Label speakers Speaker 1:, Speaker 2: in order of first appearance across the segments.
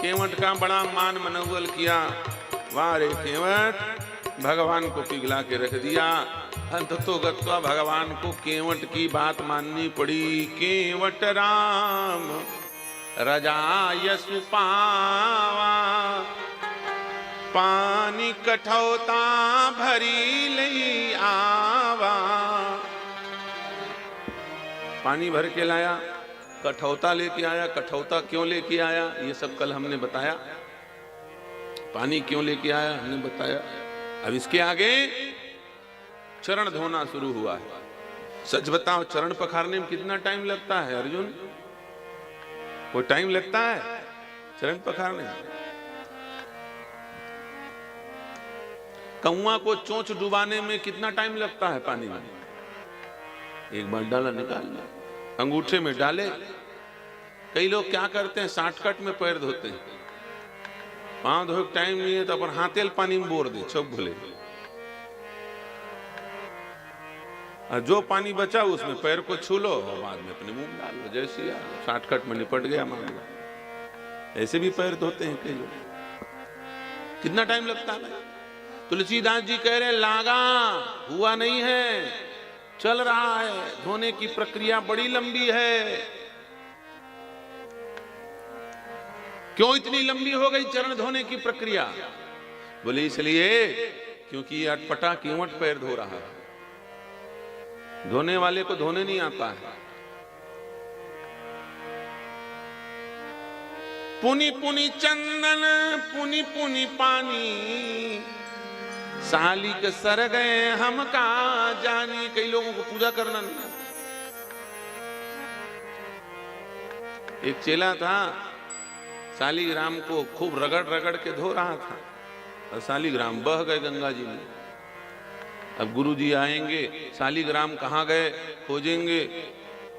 Speaker 1: केवट का बड़ा मान मनोबल किया। वाह रे केवट, भगवान को पिघला के रख दिया। अंततो गत्वा भगवान को केवट की बात माननी पड़ी। केवट राम रजाय सुपावा, पानी कठौता भरी लई आवा। पानी भर के लाया, कठौता लेके आया। कठौता क्यों लेके आया ये सब कल हमने बताया। पानी क्यों लेके आया हमने बताया। अब इसके आगे चरण धोना शुरू हुआ है। सच बताओ, चरण पखारने में कितना टाइम लगता है अर्जुन? कोई टाइम लगता है चरण पखारने में? कौआ को चोंच डुबाने में कितना टाइम लगता है पानी में? एक बार डाला निकाल लिया, अंगूठे में डाले। कई लोग क्या करते हैं, शॉर्टकट में पैर धोते हैं। पांव धोए टाइम नहीं है तो अपन हाथेल पानी में बोर दे, चौक भले। और जो पानी बचा उसमें पैर को छू लो और बाद में अपने मुंह में डाल लो। जैसे यार शॉर्टकट में निपट गया मामला। ऐसे भी पैर धोते हैं कई लोग। कितना टाइम लगता है? तुलसीदास जी कह रहे लागा हुआ नहीं है, चल रहा है। धोने की प्रक्रिया बड़ी लंबी है। क्यों इतनी लंबी हो गई चरण धोने की प्रक्रिया? बोले इसलिए क्योंकि अटपटा केवट पैर धो रहा है। धोने वाले को धोने नहीं आता है। पुनि पुनि चंदन पुनि पुनि पानी, साली के सर गए हम का जानी। कई लोगों को पूजा करना नहीं। एक चेला था, शालिग्राम को खूब रगड़ रगड़ के धो रहा था और शालिग्राम बह गए गंगा जी में। अब गुरु जी आएंगे, शालिग्राम कहाँ गए खोजेंगे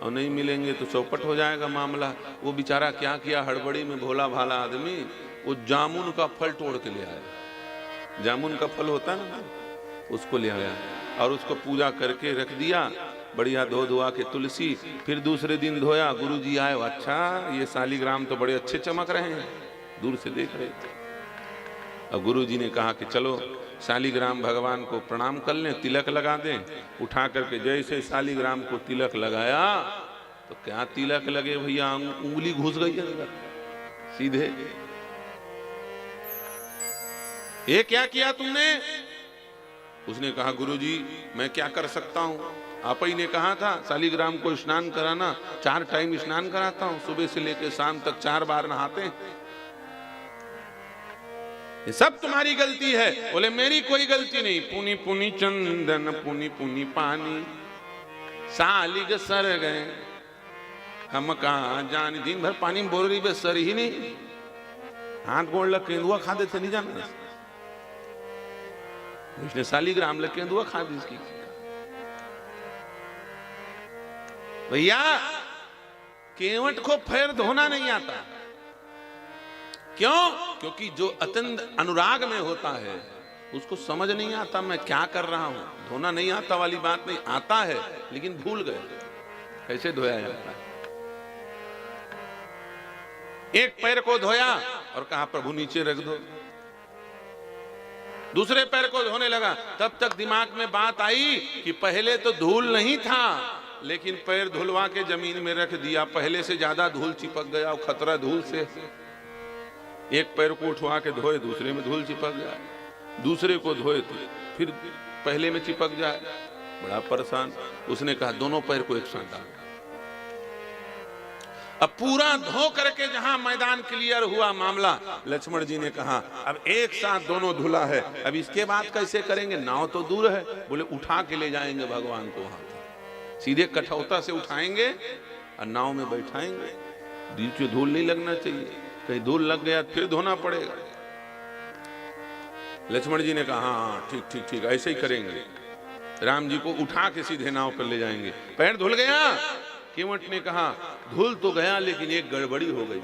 Speaker 1: और नहीं मिलेंगे तो चौपट हो जाएगा मामला। वो बेचारा क्या किया, हड़बड़ी में भोला भाला आदमी वो जामुन का फल तोड़ के ले आया। जामुन का फल होता है ना, उसको ले आया और उसको पूजा करके रख दिया। बढ़िया धो धुआ के तुलसी। फिर दूसरे दिन धोया, गुरु जी आए। अच्छा ये शालिग्राम तो बड़े अच्छे चमक रहे हैं, दूर से देख रहे थे। और गुरु जी ने कहा कि चलो शालिग्राम भगवान को प्रणाम कर लें, तिलक लगा दें। उठा करके जैसे शालिग्राम को तिलक लगाया तो क्या तिलक लगे भैया, उंगली घुस गई अंदर सीधे। ये क्या किया तुमने? उसने कहा गुरु जी मैं क्या कर सकता हूं, आप ही ने कहा था शालिग्राम को स्नान कराना। 4 टाइम स्नान कराता हूं, सुबह से लेकर शाम तक 4 बार नहाते हैं। ये सब तुम्हारी गलती है। बोले मेरी कोई गलती नहीं। पुनि पुनि चंदन पुनि पुनि पानी, सालिग सर गए हम कहां जानी। दिन भर पानी में बोल रही बस, सर ही नहीं। हाथ गोड़ लग केंदुआ खा देते, नहीं जाना इसने शालिग्राम लग केंदुआ खा दी इसकी। भैया केवट को पैर धोना नहीं आता। क्यों? क्योंकि जो अत्यंत अनुराग में होता है उसको समझ नहीं आता मैं क्या कर रहा हूं। धोना नहीं आता वाली बात नहीं, आता है लेकिन भूल गए कैसे धोया जाता है। एक पैर को धोया और कहा प्रभु नीचे रख दो। दूसरे पैर को धोने लगा, तब तक दिमाग में बात आई कि पहले तो धूल नहीं था लेकिन पैर धुलवा के जमीन में रख दिया, पहले से ज्यादा धूल चिपक गया और खतरा धूल से। एक पैर को उठवा के धोए, दूसरे में धूल चिपक जाए, दूसरे को धोए तो फिर पहले में चिपक जाए, बड़ा परेशान। उसने कहा दोनों पैर को एक साथ डाल। अब पूरा धो करके जहां मैदान क्लियर हुआ मामला, लक्ष्मण जी ने कहा अब एक साथ दोनों धुला है, अब इसके बाद कैसे करेंगे? नाव तो दूर है। बोले उठा के ले जाएंगे भगवान को, वहां सीधे कठौता से उठाएंगे और नाव में बैठाएंगे। बीच में धूल नहीं लगना चाहिए, कहीं धूल लग गया फिर धोना पड़ेगा। लक्ष्मण जी ने कहा हाँ ठीक ठीक ठीक ऐसे ही करेंगे। राम जी को उठा के सीधे नाव पर ले जाएंगे। पैर धुल गया? केवट ने कहा धुल तो गया लेकिन एक गड़बड़ी हो गई।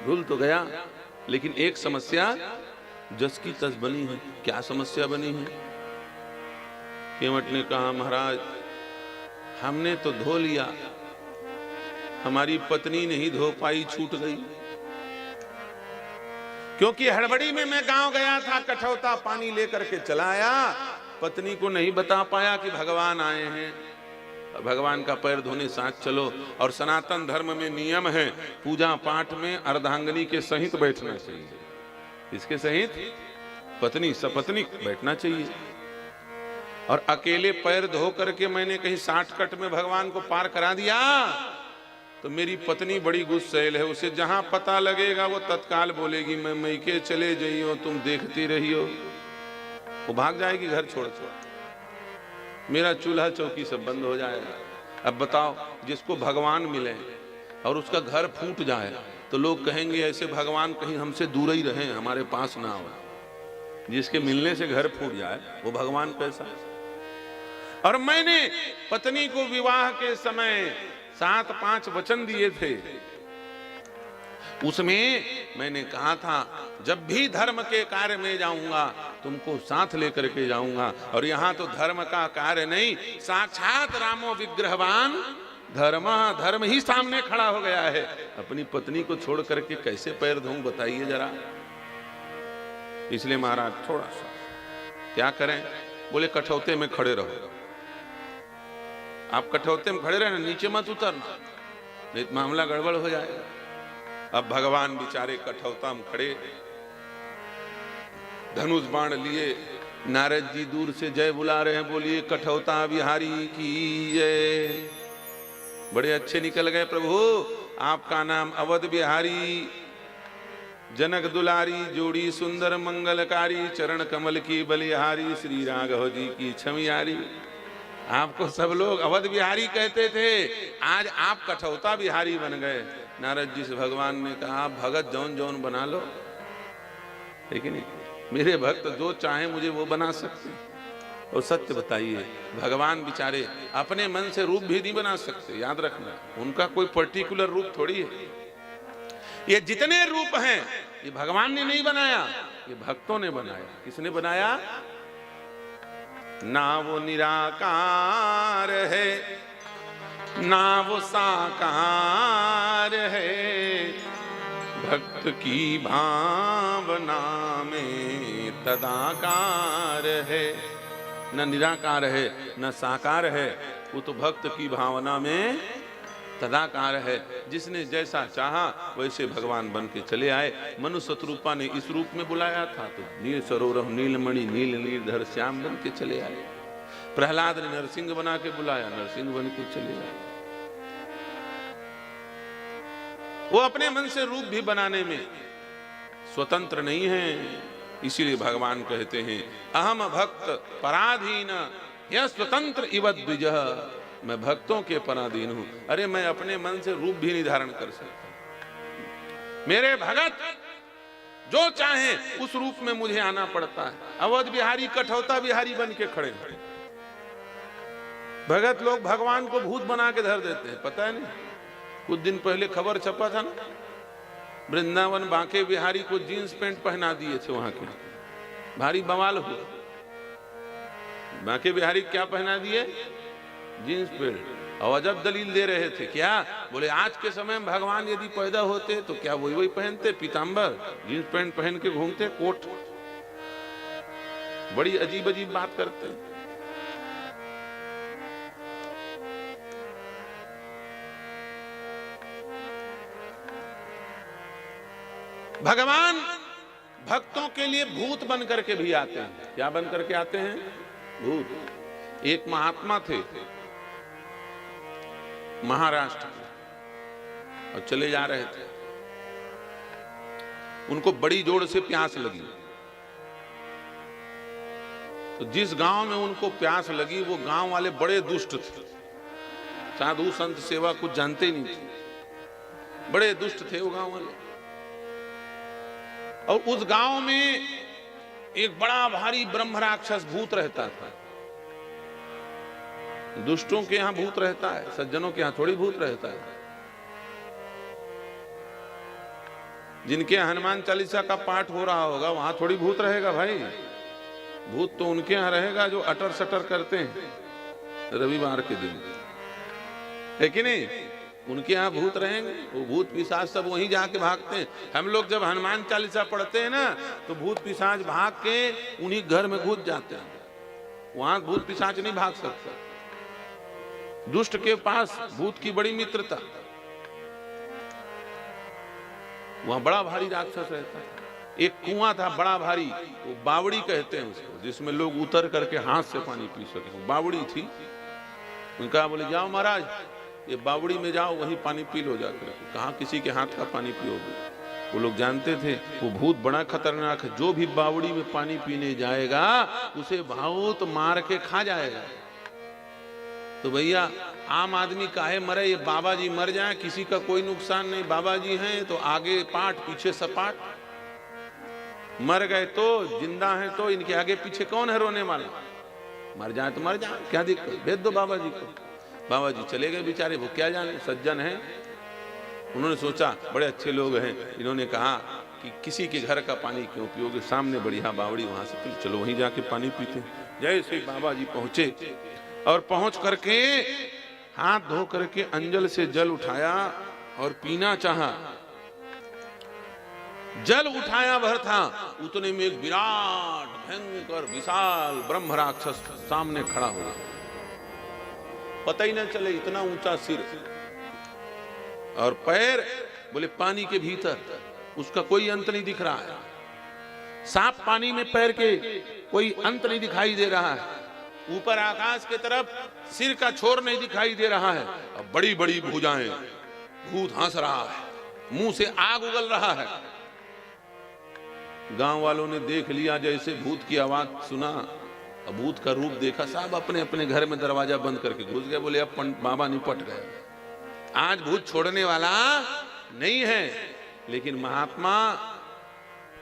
Speaker 1: धुल तो गया लेकिन एक समस्या जस की तस बनी है। क्या समस्या बनी है? केवट ने कहा महाराज हमने तो धो लिया, हमारी पत्नी नहीं धो पाई, छूट गई। क्योंकि हड़बड़ी में मैं गांव गया था, कठौता पानी लेकर के चला आया, पत्नी को नहीं बता पाया कि भगवान आए हैं। भगवान का पैर धोने साथ चलो। और सनातन धर्म में नियम है, पूजा पाठ में अर्धांगिनी के सहित बैठना चाहिए। इसके सहित पत्नी सपत्नी बैठना चाहिए। और अकेले पैर धो करके मैंने कहीं शॉर्टकट में भगवान को पार करा दिया तो मेरी पत्नी बड़ी गुस्सैल है, उसे जहां पता लगेगा वो तत्काल बोलेगी मैं मैके चले जाइयो, तुम देखती रहियो। वो भाग जाएगी घर छोड़ छोड़, मेरा चूल्हा चौकी सब बंद हो जाएगा। अब बताओ, जिसको भगवान मिले और उसका घर फूट जाए तो लोग कहेंगे ऐसे भगवान कहीं हमसे दूर ही रहे, हमारे पास ना हो। जिसके मिलने से घर फूट जाए वो भगवान कैसा है? और मैंने पत्नी को विवाह के समय 7-5 वचन दिए थे। उसमें मैंने कहा था जब भी धर्म के कार्य में जाऊंगा तुमको साथ लेकर के जाऊंगा। और यहाँ तो धर्म का कार्य नहीं, साक्षात रामो विग्रहवान धर्म, धर्म ही सामने खड़ा हो गया है। अपनी पत्नी को छोड़ करके कैसे पैर धोऊं बताइए जरा। इसलिए महाराज थोड़ा सा क्या करें, बोले कठौते में खड़े रहो। आप कठौते में खड़े रहना, नीचे मत उतरना, नहीं तो मामला गड़बड़ हो जाएगा। अब भगवान बेचारे कठौता में खड़े, धनुष बाण लिए, नारद जी दूर से जय बुला रहे हैं, बोलिए कठौता बिहारी की जय। बड़े अच्छे निकल गए प्रभु, आपका नाम अवध बिहारी, जनक दुलारी, जोड़ी सुंदर मंगलकारी, चरण कमल की बलिहारी, श्री राघव जी की छमियारी। आपको सब लोग अवध बिहारी कहते थे, आज आप कठौता बिहारी बन गए। नारद जी से भगवान ने कहा आप भगत जौन जौन बना लो, लेकिन मेरे भक्त जो चाहे मुझे वो बना सकते। और सत्य बताइए, भगवान बेचारे अपने मन से रूप भी नहीं बना सकते, याद रखना, उनका कोई पर्टिकुलर रूप थोड़ी है। ये जितने रूप हैं ये भगवान ने नहीं बनाया, ये भक्तों ने बनाया। किसने बनाया? ना वो निराकार है ना वो साकार है, भक्त की भावना में तदाकार है। न निराकार है न साकार है, वो तो भक्त की भावना में तदाकार है। जिसने जैसा चाहा वैसे भगवान बन के चले आए। मनु शत्रुपा ने इस रूप में बुलाया था तो नील सरोवर नीलमणि नील नीलधर श्याम बन के चले आए। प्रहलाद ने नरसिंह बना के बुलाया, नरसिंह बन के चले आए। वो अपने मन से रूप भी बनाने में स्वतंत्र नहीं है। इसीलिए भगवान कहते हैं अहम भक्त पराधीन यह स्वतंत्र इव द्विजः, मैं भक्तों के पराधीन हूं। अरे मैं अपने मन से रूप भी नहीं धारण कर सकता, मेरे भगत जो चाहे उस रूप में मुझे आना पड़ता है। अवध बिहारी कठौता बिहारी बन के खड़े हैं। भगत लोग भगवान को भूत बना के धर देते हैं, पता है नहीं? कुछ दिन पहले खबर छपा था ना, वृंदावन बांके बिहारी को जीन्स पैंट पहना दिए थे वहां के, भारी बवाल हुआ। बांके बिहारी क्या पहना दिए? Jeans pant. और अजब दलील दे रहे थे, क्या बोले आज के समय में भगवान यदि पैदा होते तो क्या वही वही पहनते, पीतांबर जीन्स पैंट पहन के घूमते, कोट। बड़ी अजीब अजीब बात करते हैं। भगवान भक्तों के लिए भूत बन करके भी आते हैं। क्या बन करके आते हैं? भूत। एक महात्मा थे महाराष्ट्र में और चले जा रहे थे, उनको बड़ी जोर से प्यास लगी। तो जिस गांव में उनको प्यास लगी वो गांव वाले बड़े दुष्ट थे, साधु संत सेवा कुछ जानते ही नहीं थे, बड़े दुष्ट थे वो गांव वाले। और उस गांव में एक बड़ा भारी ब्रह्म राक्षस भूत रहता था। दुष्टों के यहां भूत रहता है, सज्जनों के यहां थोड़ी भूत रहता है। जिनके हनुमान चालीसा का पाठ हो रहा होगा वहां थोड़ी भूत रहेगा भाई। भूत तो उनके यहां रहेगा जो अटर सटर करते हैं रविवार के दिन, है कि नहीं? उनके यहाँ भूत रहेंगे? वो भूत पिशाच सब वहीं जाके भागते हैं। हम लोग जब हनुमान चालीसा पढ़ते हैं ना तो भूत पिशाच भाग के उन्हीं घर में घुस जाते हैं। वहां भूत पिशाच नहीं भाग सकता। दुष्ट के पास भूत की बड़ी मित्रता। वहां बड़ा भारी राक्षस रहता है। एक कुआं था बड़ा भारी, वो बावड़ी कहते हैं उसको, जिसमें लोग उतर करके हाथ से पानी पी सके। बावड़ी थी। उनका बोले जाओ महाराज ये बावड़ी में जाओ, वहीं पानी पी लो जाकर। कहाँ किसी के हाथ का पानी पियोगे? वो लोग जानते थे वो भूत बड़ा खतरनाक है। जो भी बावड़ी में पानी पीने जाएगा उसे भूत मार के खा जाएगा। तो भैया आम आदमी काहे मरे? ये बाबा जी मर जाए किसी का कोई नुकसान नहीं। बाबा जी हैं तो आगे पाठ पीछे सपाट। मर गए तो, जिंदा हैं तो, इनके आगे पीछे कौन है रोने वाला? मर जाए तो मर जाए, क्या दिक्कत? भेज दो बाबा जी को। बाबा जी चले गए बेचारे। वो क्या जाने, सज्जन हैं। उन्होंने सोचा बड़े अच्छे लोग हैं, इन्होंने कहा कि किसी के घर का पानी क्यों पियोगे, सामने बढ़िया बावड़ी वहां से, चलो वहीं जाके पानी पीते। जैसे बाबा जी पहुंचे और पहुंच करके हाथ धो करके अंजल से जल उठाया और पीना चाहा। जल उठाया भर था, उतने में एक विराट भयंकर विशाल ब्रह्म राक्षस सामने खड़ा हुआ। पता ही न चले, इतना ऊंचा सिर और पैर बोले पानी के भीतर, उसका कोई अंत नहीं दिख रहा है। साफ पानी में पैर के कोई अंत नहीं दिखाई दे रहा है। ऊपर आकाश के तरफ सिर का छोर नहीं दिखाई दे रहा है। और बड़ी बड़ी भुजाएं। भूत हंस रहा है, मुंह से आग उगल रहा है। गांव वालों ने देख लिया, जैसे भूत की आवाज सुना, भूत का रूप देखा, सब अपने अपने घर में दरवाजा बंद करके घुस गए। बोले अब बाबा निपट गए, आज भूत छोड़ने वाला नहीं है। लेकिन महात्मा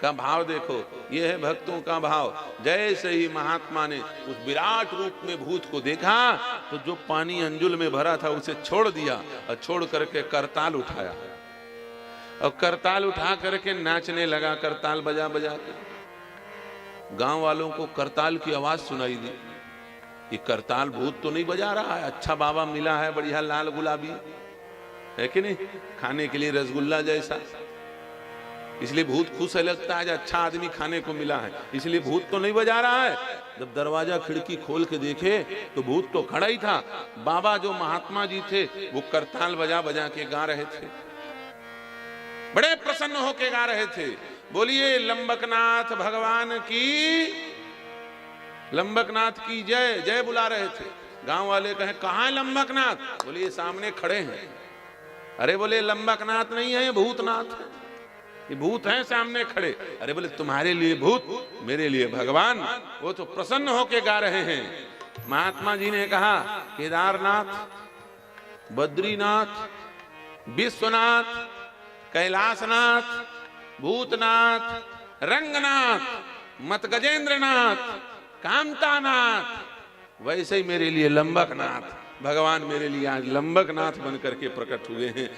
Speaker 1: का भाव देखो, ये है भक्तों का भाव। जैसे ही महात्मा ने उस विराट रूप में भूत को देखा तो जो पानी अंजुल में भरा था उसे छोड़ दिया और छोड़ करके करताल उठाया और करताल उठा करके नाचने लगा, करताल बजा बजा के। गांव वालों को करताल की आवाज सुनाई दी। ये करताल भूत तो नहीं बजा रहा है, अच्छा बाबा मिला है, बढ़िया लाल गुलाबी है कि नहीं, खाने के लिए रसगुल्ला जैसा, इसलिए भूत खुश है, लगता है अच्छा आदमी खाने को मिला है, इसलिए भूत तो नहीं बजा रहा है। जब दरवाजा खिड़की खोल के देखे तो भूत तो खड़ा ही था। बाबा जो महात्मा जी थे वो करताल बजा बजा के गा रहे थे, बड़े प्रसन्न होके गा रहे थे। बोलिए लंबकनाथ भगवान की, लंबकनाथ की जय जय बुला रहे थे। गांव वाले कहे कहां है लंबकनाथ? बोलिए सामने खड़े हैं। अरे बोले लंबकनाथ नहीं है, ये भूतनाथ है, ये भूत हैं सामने खड़े। अरे बोले तुम्हारे लिए भूत, मेरे लिए भगवान। वो तो प्रसन्न होके गा रहे हैं। महात्मा जी ने कहा केदारनाथ, बद्रीनाथ, विश्वनाथ, कैलाशनाथ, भूतनाथ, रंगनाथ, मत गजेंद्रनाथ, कामतानाथ, वैसे ही मेरे लिए लंबकनाथ भगवान मेरे लिए आज लंबकनाथ बन करके प्रकट हुए हैं।